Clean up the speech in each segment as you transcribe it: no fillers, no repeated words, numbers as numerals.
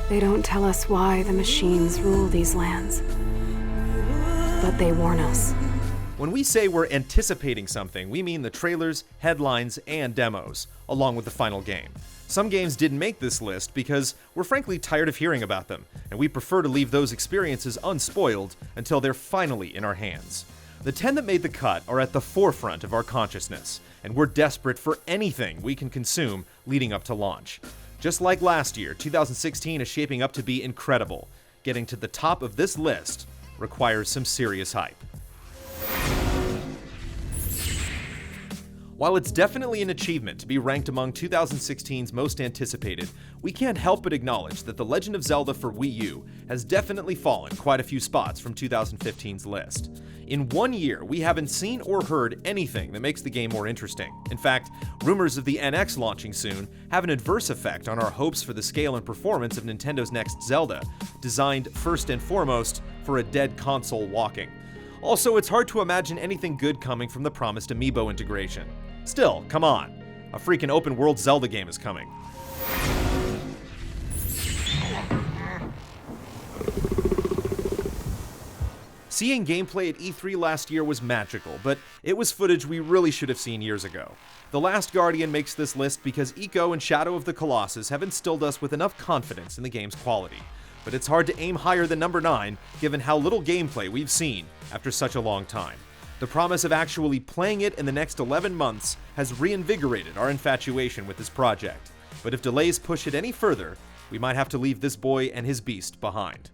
They don't tell us why the machines rule these lands, but they warn us. When we say we're anticipating something, we mean the trailers, headlines, and demos, along with the final game. Some games didn't make this list because we're frankly tired of hearing about them, and we prefer to leave those experiences unspoiled until they're finally in our hands. The 10 that made the cut are at the forefront of our consciousness, and we're desperate for anything we can consume leading up to launch. Just like last year, 2016 is shaping up to be incredible. Getting to the top of this list requires some serious hype. While it's definitely an achievement to be ranked among 2016's most anticipated, we can't help but acknowledge that The Legend of Zelda for Wii U has definitely fallen quite a few spots from 2015's list. In 1 year, we haven't seen or heard anything that makes the game more interesting. In fact, rumors of the NX launching soon have an adverse effect on our hopes for the scale and performance of Nintendo's next Zelda, designed first and foremost for a dead console walking. Also, it's hard to imagine anything good coming from the promised Amiibo integration. Still, come on. A freaking open-world Zelda game is coming. Seeing gameplay at E3 last year was magical, but it was footage we really should have seen years ago. The Last Guardian makes this list because Ico and Shadow of the Colossus have instilled us with enough confidence in the game's quality. But it's hard to aim higher than number 9, given how little gameplay we've seen after such a long time. The promise of actually playing it in the next 11 months has reinvigorated our infatuation with this project. But if delays push it any further, we might have to leave this boy and his beast behind.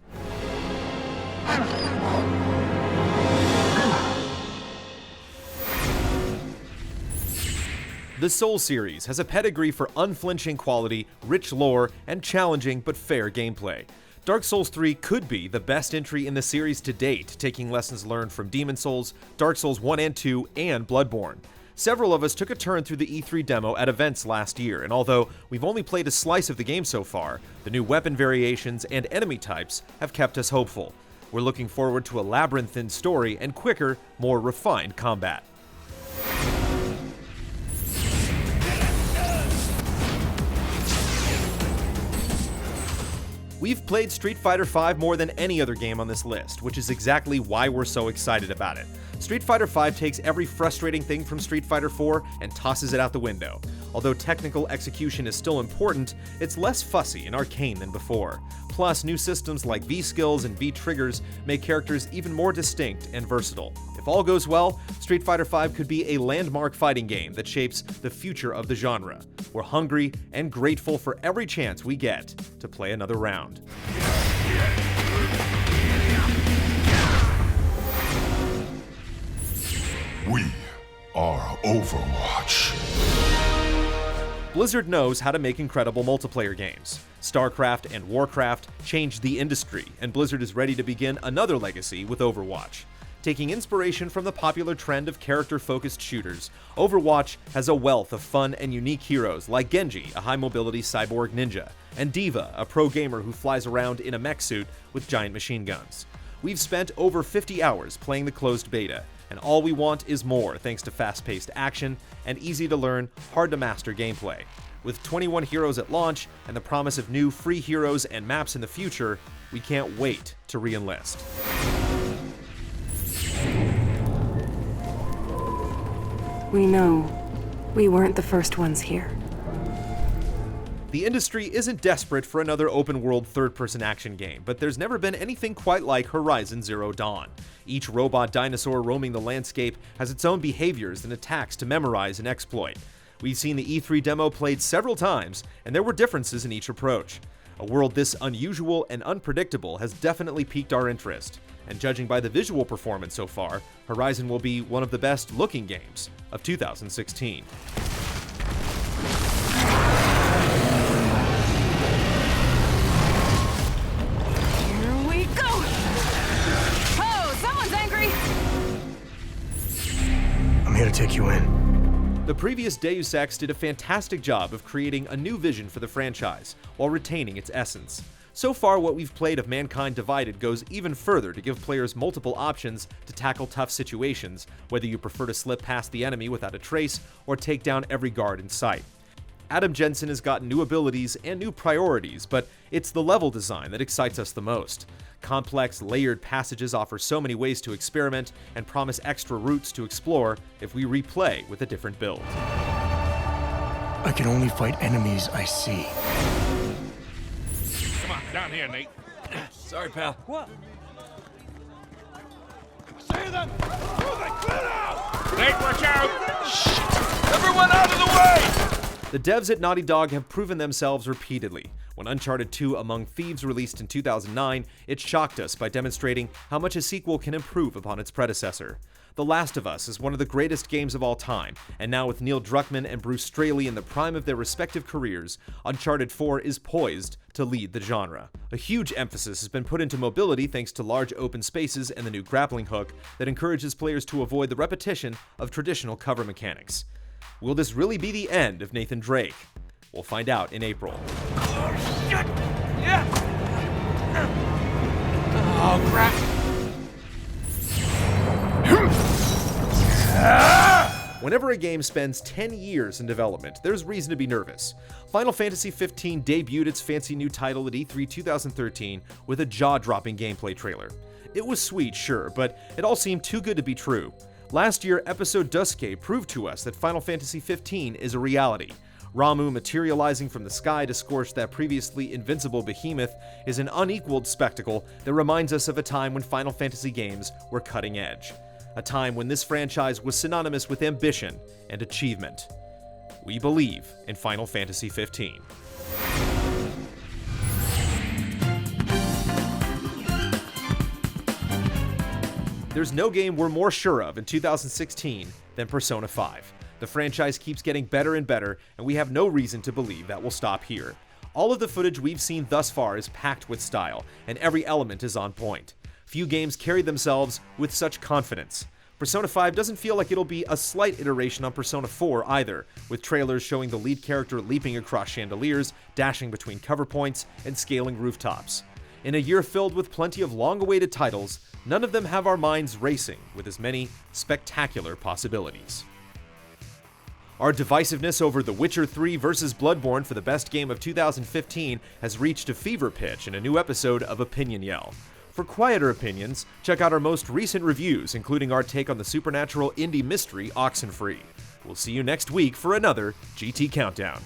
The Soul series has a pedigree for unflinching quality, rich lore, and challenging but fair gameplay. Dark Souls 3 could be the best entry in the series to date, taking lessons learned from Demon Souls, Dark Souls 1 and 2, and Bloodborne. Several of us took a turn through the E3 demo at events last year, and although we've only played a slice of the game so far, the new weapon variations and enemy types have kept us hopeful. We're looking forward to a labyrinthine story and quicker, more refined combat. We've played Street Fighter V more than any other game on this list, which is exactly why we're so excited about it. Street Fighter V takes every frustrating thing from Street Fighter IV and tosses it out the window. Although technical execution is still important, it's less fussy and arcane than before. Plus, new systems like V-skills and V-triggers make characters even more distinct and versatile. If all goes well, Street Fighter V could be a landmark fighting game that shapes the future of the genre. We're hungry and grateful for every chance we get to play another round. We are Overwatch. Blizzard knows how to make incredible multiplayer games. StarCraft and Warcraft changed the industry, and Blizzard is ready to begin another legacy with Overwatch. Taking inspiration from the popular trend of character-focused shooters, Overwatch has a wealth of fun and unique heroes like Genji, a high-mobility cyborg ninja, and D.Va, a pro gamer who flies around in a mech suit with giant machine guns. We've spent over 50 hours playing the closed beta, and all we want is more thanks to fast-paced action and easy-to-learn, hard-to-master gameplay. With 21 heroes at launch and the promise of new free heroes and maps in the future, we can't wait to re-enlist. We know we weren't the first ones here. The industry isn't desperate for another open-world third-person action game, but there's never been anything quite like Horizon Zero Dawn. Each robot dinosaur roaming the landscape has its own behaviors and attacks to memorize and exploit. We've seen the E3 demo played several times, and there were differences in each approach. A world this unusual and unpredictable has definitely piqued our interest, and judging by the visual performance so far, Horizon will be one of the best-looking games of 2016. I'm here to take you in. The previous Deus Ex did a fantastic job of creating a new vision for the franchise, while retaining its essence. So far, what we've played of Mankind Divided goes even further to give players multiple options to tackle tough situations, whether you prefer to slip past the enemy without a trace, or take down every guard in sight. Adam Jensen has gotten new abilities and new priorities, but it's the level design that excites us the most. Complex, layered passages offer so many ways to experiment and promise extra routes to explore if we replay with a different build. I can only fight enemies I see. Come on, down here, Nate. Sorry, pal. What? See them! Moving! Clear out! Nate, watch out! Shit! Everyone out of the way! The devs at Naughty Dog have proven themselves repeatedly. When Uncharted 2 Among Thieves released in 2009, it shocked us by demonstrating how much a sequel can improve upon its predecessor. The Last of Us is one of the greatest games of all time, and now with Neil Druckmann and Bruce Straley in the prime of their respective careers, Uncharted 4 is poised to lead the genre. A huge emphasis has been put into mobility thanks to large open spaces and the new grappling hook that encourages players to avoid the repetition of traditional cover mechanics. Will this really be the end of Nathan Drake? We'll find out in April. Oh, shit! Yeah! Oh, crap! Whenever a game spends 10 years in development, there's reason to be nervous. Final Fantasy XV debuted its fancy new title at E3 2013 with a jaw-dropping gameplay trailer. It was sweet, sure, but it all seemed too good to be true. Last year, episode Duske proved to us that Final Fantasy XV is a reality. Ramuh materializing from the sky to scorch that previously invincible behemoth is an unequaled spectacle that reminds us of a time when Final Fantasy games were cutting edge. A time when this franchise was synonymous with ambition and achievement. We believe in Final Fantasy XV. There's no game we're more sure of in 2016 than Persona 5. The franchise keeps getting better and better, and we have no reason to believe that will stop here. All of the footage we've seen thus far is packed with style, and every element is on point. Few games carry themselves with such confidence. Persona 5 doesn't feel like it'll be a slight iteration on Persona 4 either, with trailers showing the lead character leaping across chandeliers, dashing between cover points, and scaling rooftops. In a year filled with plenty of long-awaited titles, none of them have our minds racing with as many spectacular possibilities. Our divisiveness over The Witcher 3 vs. Bloodborne for the best game of 2015 has reached a fever pitch in a new episode of Opinion Yell. For quieter opinions, check out our most recent reviews, including our take on the supernatural indie mystery Oxenfree. We'll see you next week for another GT Countdown.